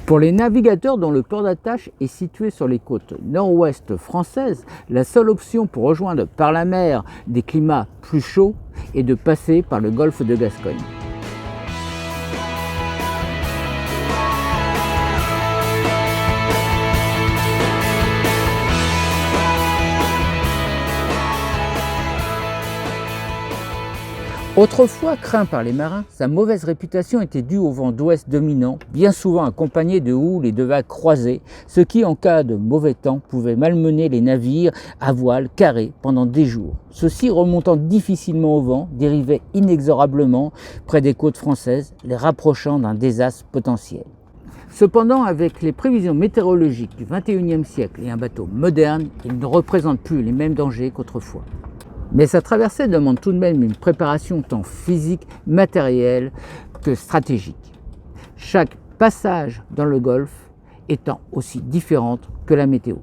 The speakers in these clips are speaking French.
Pour les navigateurs dont le port d'attache est situé sur les côtes nord-ouest françaises, la seule option pour rejoindre par la mer des climats plus chauds est de passer par le golfe de Gascogne. Autrefois craint par les marins, sa mauvaise réputation était due au vent d'ouest dominant, bien souvent accompagné de houles et de vagues croisées, ce qui, en cas de mauvais temps, pouvait malmener les navires à voile carrée pendant des jours. Ceux-ci, remontant difficilement au vent, dérivaient inexorablement près des côtes françaises, les rapprochant d'un désastre potentiel. Cependant, avec les prévisions météorologiques du XXIe siècle et un bateau moderne, il ne représente plus les mêmes dangers qu'autrefois. Mais sa traversée demande tout de même une préparation tant physique, matérielle que stratégique. Chaque passage dans le golfe étant aussi différente que la météo.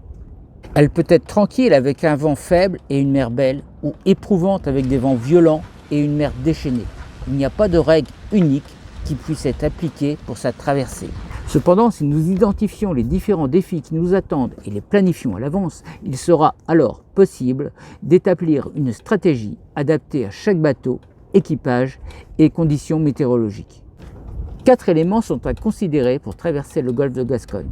Elle peut être tranquille avec un vent faible et une mer belle, ou éprouvante avec des vents violents et une mer déchaînée. Il n'y a pas de règle unique qui puisse être appliquée pour sa traversée. Cependant, si nous identifions les différents défis qui nous attendent et les planifions à l'avance, il sera alors possible d'établir une stratégie adaptée à chaque bateau, équipage et conditions météorologiques. 4 éléments sont à considérer pour traverser le golfe de Gascogne.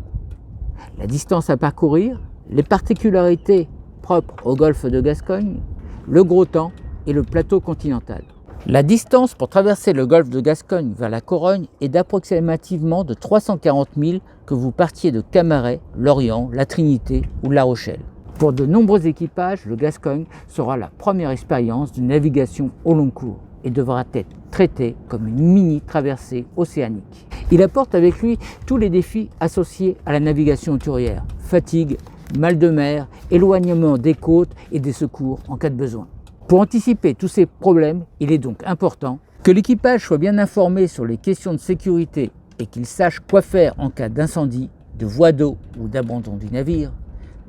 La distance à parcourir, les particularités propres au golfe de Gascogne, le gros temps et le plateau continental. La distance pour traverser le golfe de Gascogne vers la Corogne est d'approximativement de 340 000 que vous partiez de Camaret, Lorient, La Trinité ou La Rochelle. Pour de nombreux équipages, le Gascogne sera la première expérience de navigation au long cours et devra être traité comme une mini-traversée océanique. Il apporte avec lui tous les défis associés à la navigation hauturière, fatigue, mal de mer, éloignement des côtes et des secours en cas de besoin. Pour anticiper tous ces problèmes, il est donc important que l'équipage soit bien informé sur les questions de sécurité et qu'il sache quoi faire en cas d'incendie, de voie d'eau ou d'abandon du navire,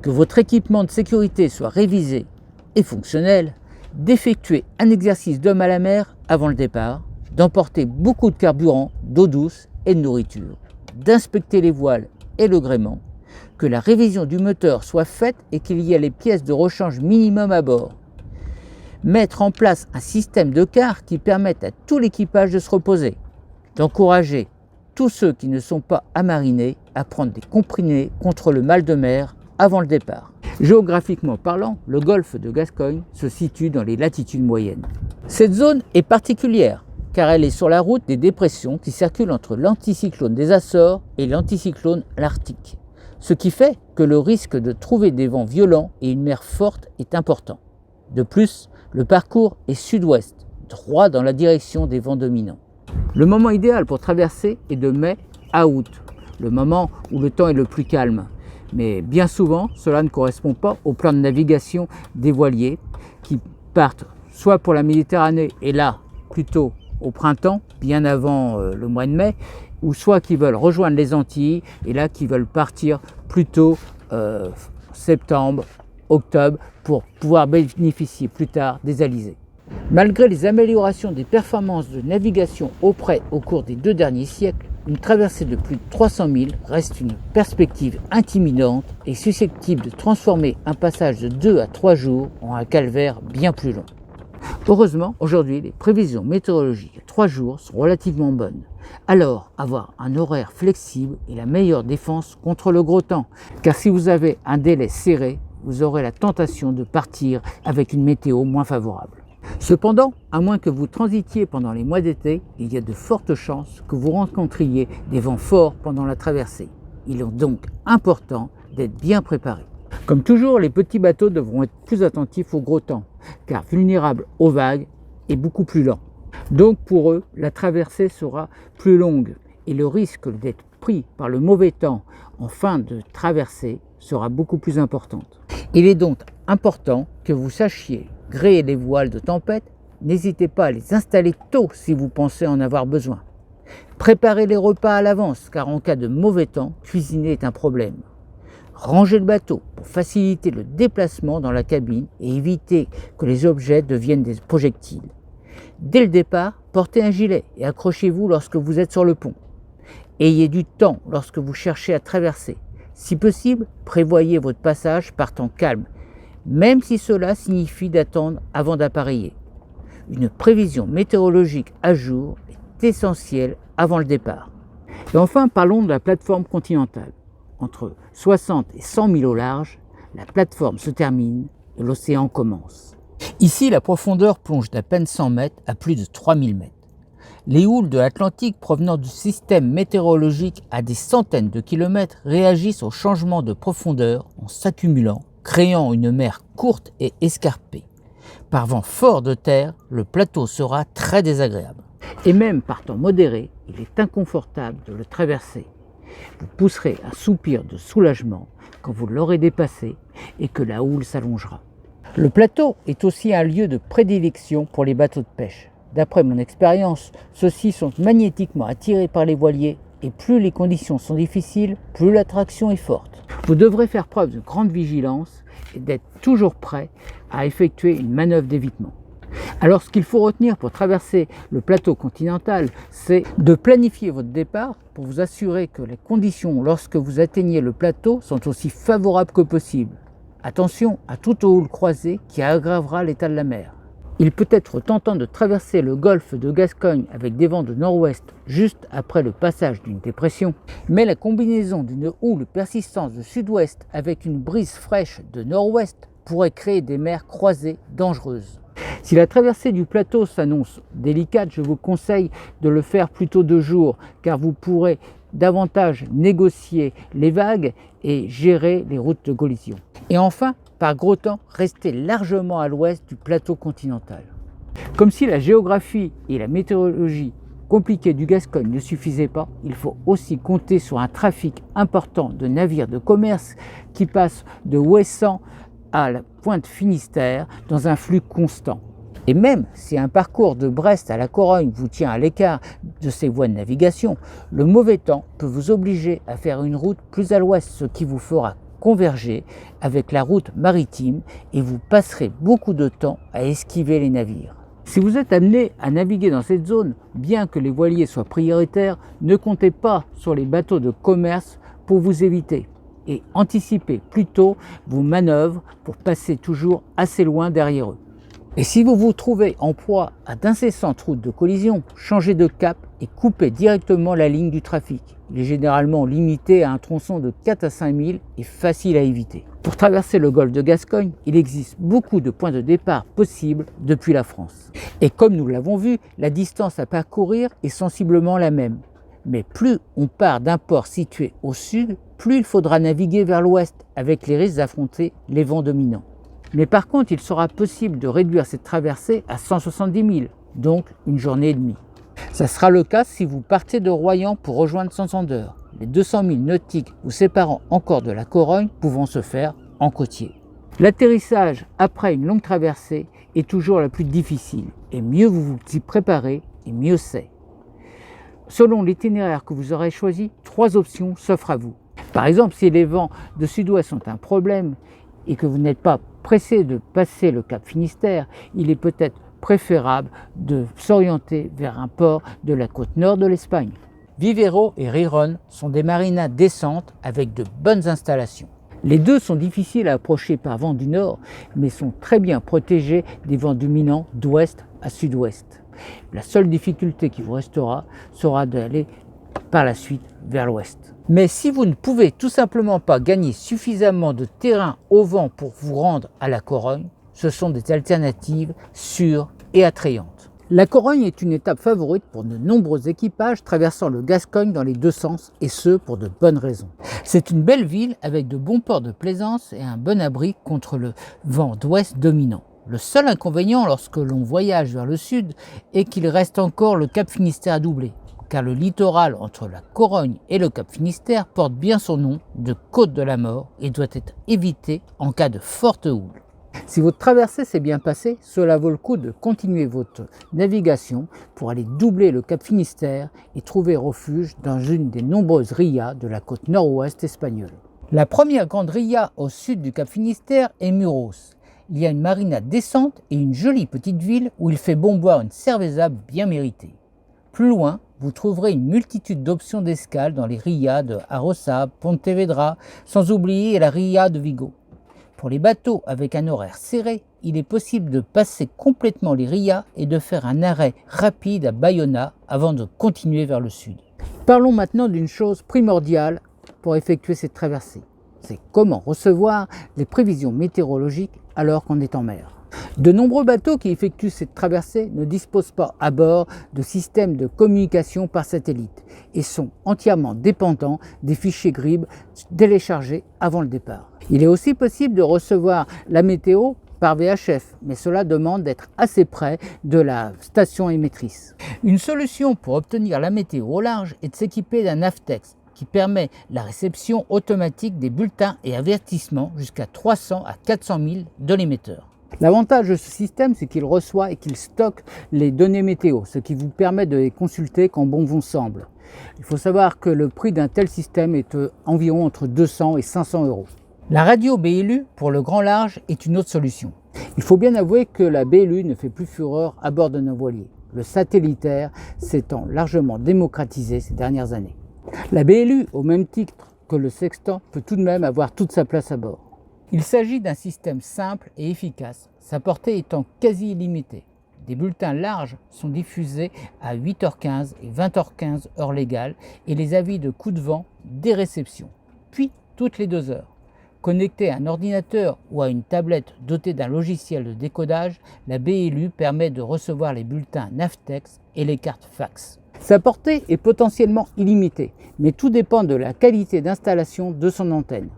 que votre équipement de sécurité soit révisé et fonctionnel, d'effectuer un exercice d'homme à la mer avant le départ, d'emporter beaucoup de carburant, d'eau douce et de nourriture, d'inspecter les voiles et le gréement, que la révision du moteur soit faite et qu'il y ait les pièces de rechange minimum à bord, mettre en place un système de quart qui permette à tout l'équipage de se reposer, d'encourager tous ceux qui ne sont pas amarinés à prendre des comprimés contre le mal de mer avant le départ. Géographiquement parlant, le golfe de Gascogne se situe dans les latitudes moyennes. Cette zone est particulière car elle est sur la route des dépressions qui circulent entre l'anticyclone des Açores et l'anticyclone arctique, ce qui fait que le risque de trouver des vents violents et une mer forte est important. De plus, le parcours est sud-ouest, droit dans la direction des vents dominants. Le moment idéal pour traverser est de mai à août, le moment où le temps est le plus calme. Mais bien souvent, cela ne correspond pas au plan de navigation des voiliers qui partent soit pour la Méditerranée, et là, plutôt au printemps, bien avant le mois de mai, ou soit qui veulent rejoindre les Antilles, et là qui veulent partir plutôt septembre, octobre, pour pouvoir bénéficier plus tard des alizés. Malgré les améliorations des performances de navigation au cours des 2 derniers siècles, une traversée de plus de 300 000 reste une perspective intimidante et susceptible de transformer un passage de 2 à 3 jours en un calvaire bien plus long. Heureusement, aujourd'hui, les prévisions météorologiques à 3 jours sont relativement bonnes. Alors, avoir un horaire flexible est la meilleure défense contre le gros temps, car si vous avez un délai serré, vous aurez la tentation de partir avec une météo moins favorable. Cependant, à moins que vous transitiez pendant les mois d'été, il y a de fortes chances que vous rencontriez des vents forts pendant la traversée. Il est donc important d'être bien préparé. Comme toujours, les petits bateaux devront être plus attentifs au gros temps, car vulnérables aux vagues et beaucoup plus lents. Donc pour eux, la traversée sera plus longue et le risque d'être pris par le mauvais temps en fin de traversée sera beaucoup plus important. Il est donc important que vous sachiez gréer les voiles de tempête. N'hésitez pas à les installer tôt si vous pensez en avoir besoin. Préparez les repas à l'avance car en cas de mauvais temps, cuisiner est un problème. Rangez le bateau pour faciliter le déplacement dans la cabine et éviter que les objets deviennent des projectiles. Dès le départ, portez un gilet et accrochez-vous lorsque vous êtes sur le pont. Ayez du temps lorsque vous cherchez à traverser. Si possible, prévoyez votre passage par temps calme, même si cela signifie d'attendre avant d'appareiller. Une prévision météorologique à jour est essentielle avant le départ. Et enfin, parlons de la plateforme continentale. Entre 60 et 100 000 au large, la plateforme se termine et l'océan commence. Ici, la profondeur plonge d'à peine 100 mètres à plus de 3000 mètres. Les houles de l'Atlantique provenant du système météorologique à des centaines de kilomètres réagissent au changement de profondeur en s'accumulant, créant une mer courte et escarpée. Par vent fort de terre, le plateau sera très désagréable. Et même par temps modéré, il est inconfortable de le traverser. Vous pousserez un soupir de soulagement quand vous l'aurez dépassé et que la houle s'allongera. Le plateau est aussi un lieu de prédilection pour les bateaux de pêche. D'après mon expérience, ceux-ci sont magnétiquement attirés par les voiliers et plus les conditions sont difficiles, plus l'attraction est forte. Vous devrez faire preuve de grande vigilance et d'être toujours prêt à effectuer une manœuvre d'évitement. Alors ce qu'il faut retenir pour traverser le plateau continental, c'est de planifier votre départ pour vous assurer que les conditions lorsque vous atteignez le plateau sont aussi favorables que possible. Attention à toute houle croisée qui aggravera l'état de la mer. Il peut être tentant de traverser le golfe de Gascogne avec des vents de nord-ouest juste après le passage d'une dépression, mais la combinaison d'une houle persistante de sud-ouest avec une brise fraîche de nord-ouest pourrait créer des mers croisées dangereuses. Si la traversée du plateau s'annonce délicate, je vous conseille de le faire plutôt de jour, car vous pourrez davantage négocier les vagues et gérer les routes de collision. Et enfin, par gros temps, restez largement à l'ouest du plateau continental. Comme si la géographie et la météorologie compliquée du Gascogne ne suffisaient pas, il faut aussi compter sur un trafic important de navires de commerce qui passent de Ouessant à la pointe Finistère dans un flux constant. Et même si un parcours de Brest à la Corogne vous tient à l'écart de ces voies de navigation, le mauvais temps peut vous obliger à faire une route plus à l'ouest, ce qui vous fera converger avec la route maritime et vous passerez beaucoup de temps à esquiver les navires. Si vous êtes amené à naviguer dans cette zone, bien que les voiliers soient prioritaires, ne comptez pas sur les bateaux de commerce pour vous éviter et anticipez plutôt vos manœuvres pour passer toujours assez loin derrière eux. Et si vous vous trouvez en proie à d'incessantes routes de collision, changez de cap et coupez directement la ligne du trafic. Il est généralement limité à un tronçon de 4 à 5 000 et facile à éviter. Pour traverser le golfe de Gascogne, il existe beaucoup de points de départ possibles depuis la France. Et comme nous l'avons vu, la distance à parcourir est sensiblement la même. Mais plus on part d'un port situé au sud, plus il faudra naviguer vers l'ouest avec les risques d'affronter les vents dominants. Mais par contre, il sera possible de réduire cette traversée à 170 000, donc une journée et demie. Ça sera le cas si vous partez de Royan pour rejoindre Santander, les 200 000 nautiques vous séparant encore de la Corogne pouvant se faire en côtier. L'atterrissage après une longue traversée est toujours la plus difficile, et mieux vous vous y préparez, et mieux c'est. Selon l'itinéraire que vous aurez choisi, 3 options s'offrent à vous. Par exemple, si les vents de sud-ouest sont un problème et que vous n'êtes pas pressé de passer le cap Finistère, il est peut-être préférable de s'orienter vers un port de la côte nord de l'Espagne. Vivero et Riron sont des marinas décentes avec de bonnes installations. Les deux sont difficiles à approcher par vent du nord, mais sont très bien protégés des vents dominants d'ouest à sud-ouest. La seule difficulté qui vous restera sera d'aller par la suite vers l'ouest. Mais si vous ne pouvez tout simplement pas gagner suffisamment de terrain au vent pour vous rendre à la Corogne, ce sont des alternatives sûres et attrayantes. La Corogne est une étape favorite pour de nombreux équipages traversant le Gascogne dans les deux sens, et ce pour de bonnes raisons. C'est une belle ville avec de bons ports de plaisance et un bon abri contre le vent d'ouest dominant. Le seul inconvénient lorsque l'on voyage vers le sud est qu'il reste encore le cap Finistère à doubler, car le littoral entre la Corogne et le cap Finistère porte bien son nom de côte de la mort et doit être évité en cas de forte houle. Si votre traversée s'est bien passée, cela vaut le coup de continuer votre navigation pour aller doubler le cap Finistère et trouver refuge dans une des nombreuses rias de la côte nord-ouest espagnole. La première grande ria au sud du cap Finistère est Muros. Il y a une marina décente et une jolie petite ville où il fait bon boire une cerveza bien méritée. Plus loin, vous trouverez une multitude d'options d'escale dans les RIA de Arosa, Pontevedra, sans oublier la RIA de Vigo. Pour les bateaux avec un horaire serré, il est possible de passer complètement les RIA et de faire un arrêt rapide à Bayona avant de continuer vers le sud. Parlons maintenant d'une chose primordiale pour effectuer cette traversée. C'est comment recevoir les prévisions météorologiques alors qu'on est en mer. De nombreux bateaux qui effectuent cette traversée ne disposent pas à bord de systèmes de communication par satellite et sont entièrement dépendants des fichiers GRIB téléchargés avant le départ. Il est aussi possible de recevoir la météo par VHF, mais cela demande d'être assez près de la station émettrice. Une solution pour obtenir la météo au large est de s'équiper d'un Navtex qui permet la réception automatique des bulletins et avertissements jusqu'à 300 à 400 000 de l'émetteur. L'avantage de ce système, c'est qu'il reçoit et qu'il stocke les données météo, ce qui vous permet de les consulter quand bon vous semble. Il faut savoir que le prix d'un tel système est environ entre 200 et 500 euros. La radio BLU pour le grand large est une autre solution. Il faut bien avouer que la BLU ne fait plus fureur à bord de nos voiliers, le satellitaire s'étant largement démocratisé ces dernières années. La BLU, au même titre que le sextant, peut tout de même avoir toute sa place à bord. Il s'agit d'un système simple et efficace, sa portée étant quasi illimitée. Des bulletins larges sont diffusés à 8h15 et 20h15 heure légale et les avis de coups de vent des réceptions, puis toutes les 2 heures. Connecté à un ordinateur ou à une tablette dotée d'un logiciel de décodage, la BLU permet de recevoir les bulletins Navtex et les cartes fax. Sa portée est potentiellement illimitée, mais tout dépend de la qualité d'installation de son antenne.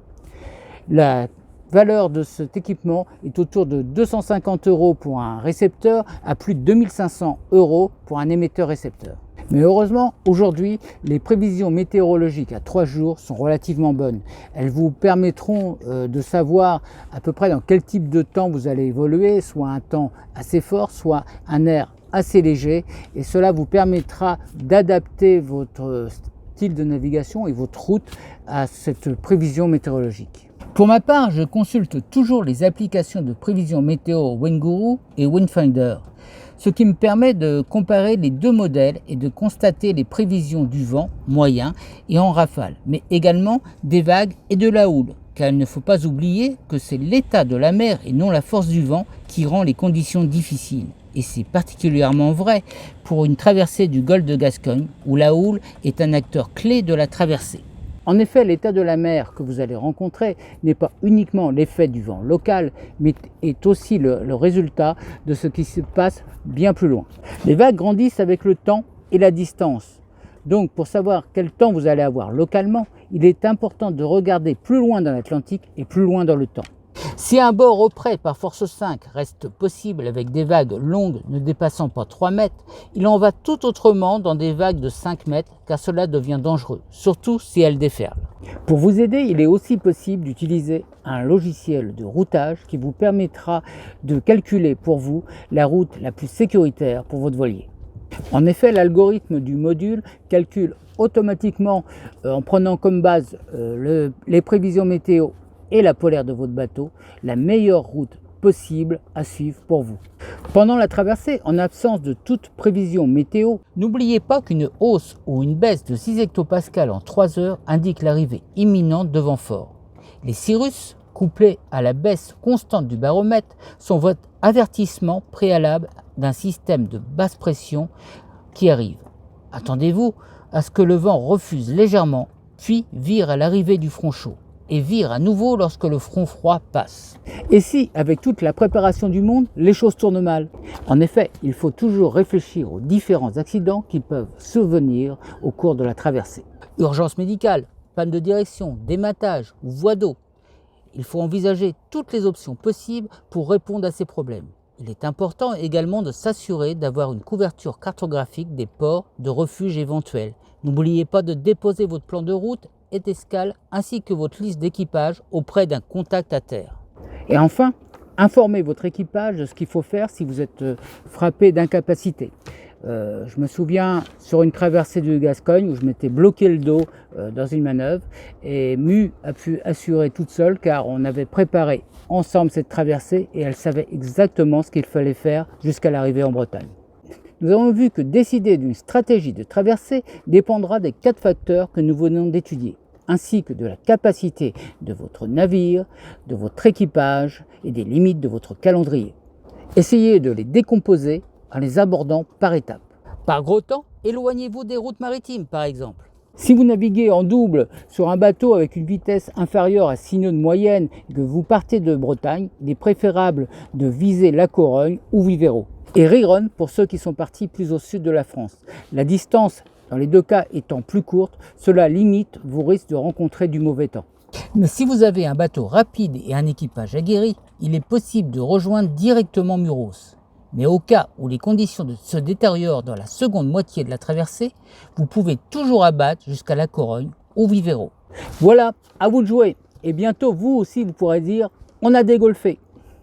La valeur de cet équipement est autour de 250 € pour un récepteur à plus de 2500 € pour un émetteur-récepteur. Mais heureusement, aujourd'hui, les prévisions météorologiques à 3 jours sont relativement bonnes. Elles vous permettront de savoir à peu près dans quel type de temps vous allez évoluer, soit un temps assez fort, soit un air assez léger, et cela vous permettra d'adapter votre style de navigation et votre route à cette prévision météorologique. Pour ma part, je consulte toujours les applications de prévision météo WindGuru et Windfinder, ce qui me permet de comparer les deux modèles et de constater les prévisions du vent moyen et en rafale, mais également des vagues et de la houle, car il ne faut pas oublier que c'est l'état de la mer et non la force du vent qui rend les conditions difficiles. Et c'est particulièrement vrai pour une traversée du golfe de Gascogne, où la houle est un acteur clé de la traversée. En effet, l'état de la mer que vous allez rencontrer n'est pas uniquement l'effet du vent local, mais est aussi le résultat de ce qui se passe bien plus loin. Les vagues grandissent avec le temps et la distance. Donc, pour savoir quel temps vous allez avoir localement, il est important de regarder plus loin dans l'Atlantique et plus loin dans le temps. Si un bord au près par force 5 reste possible avec des vagues longues ne dépassant pas 3 mètres, il en va tout autrement dans des vagues de 5 mètres car cela devient dangereux, surtout si elles déferlent. Pour vous aider, il est aussi possible d'utiliser un logiciel de routage qui vous permettra de calculer pour vous la route la plus sécuritaire pour votre voilier. En effet, l'algorithme du module calcule automatiquement, en prenant comme base les prévisions météo et la polaire de votre bateau, la meilleure route possible à suivre pour vous. Pendant la traversée, en absence de toute prévision météo, n'oubliez pas qu'une hausse ou une baisse de 6 hectopascales en 3 heures indique l'arrivée imminente de vents forts. Les cirrus, couplés à la baisse constante du baromètre, sont votre avertissement préalable d'un système de basse pression qui arrive. Attendez-vous à ce que le vent refuse légèrement, puis vire à l'arrivée du front chaud et vire à nouveau lorsque le front froid passe. Et si, avec toute la préparation du monde, les choses tournent mal? En effet, il faut toujours réfléchir aux différents accidents qui peuvent survenir au cours de la traversée. Urgence médicale, panne de direction, dématage ou voie d'eau. Il faut envisager toutes les options possibles pour répondre à ces problèmes. Il est important également de s'assurer d'avoir une couverture cartographique des ports de refuge éventuels. N'oubliez pas de déposer votre plan de route et d'escale ainsi que votre liste d'équipage auprès d'un contact à terre. Et enfin, informez votre équipage de ce qu'il faut faire si vous êtes frappé d'incapacité. Je me souviens sur une traversée de Gascogne où je m'étais bloqué le dos dans une manœuvre et Mu a pu assurer toute seule car on avait préparé ensemble cette traversée et elle savait exactement ce qu'il fallait faire jusqu'à l'arrivée en Bretagne. Nous avons vu que décider d'une stratégie de traversée dépendra des 4 facteurs que nous venons d'étudier, ainsi que de la capacité de votre navire, de votre équipage et des limites de votre calendrier. Essayez de les décomposer en les abordant par étapes. Par gros temps, éloignez-vous des routes maritimes par exemple. Si vous naviguez en double sur un bateau avec une vitesse inférieure à 6 nœuds de moyenne et que vous partez de Bretagne, il est préférable de viser La Corogne ou Vivero. Et Riron pour ceux qui sont partis plus au sud de la France. La distance, dans les 2 cas étant plus courte, cela limite vos risques de rencontrer du mauvais temps. Mais si vous avez un bateau rapide et un équipage aguerri, il est possible de rejoindre directement Muros. Mais au cas où les conditions se détériorent dans la seconde moitié de la traversée, vous pouvez toujours abattre jusqu'à La Corogne ou Vivero. Voilà, à vous de jouer. Et bientôt, vous aussi, vous pourrez dire « on a dégolfé ».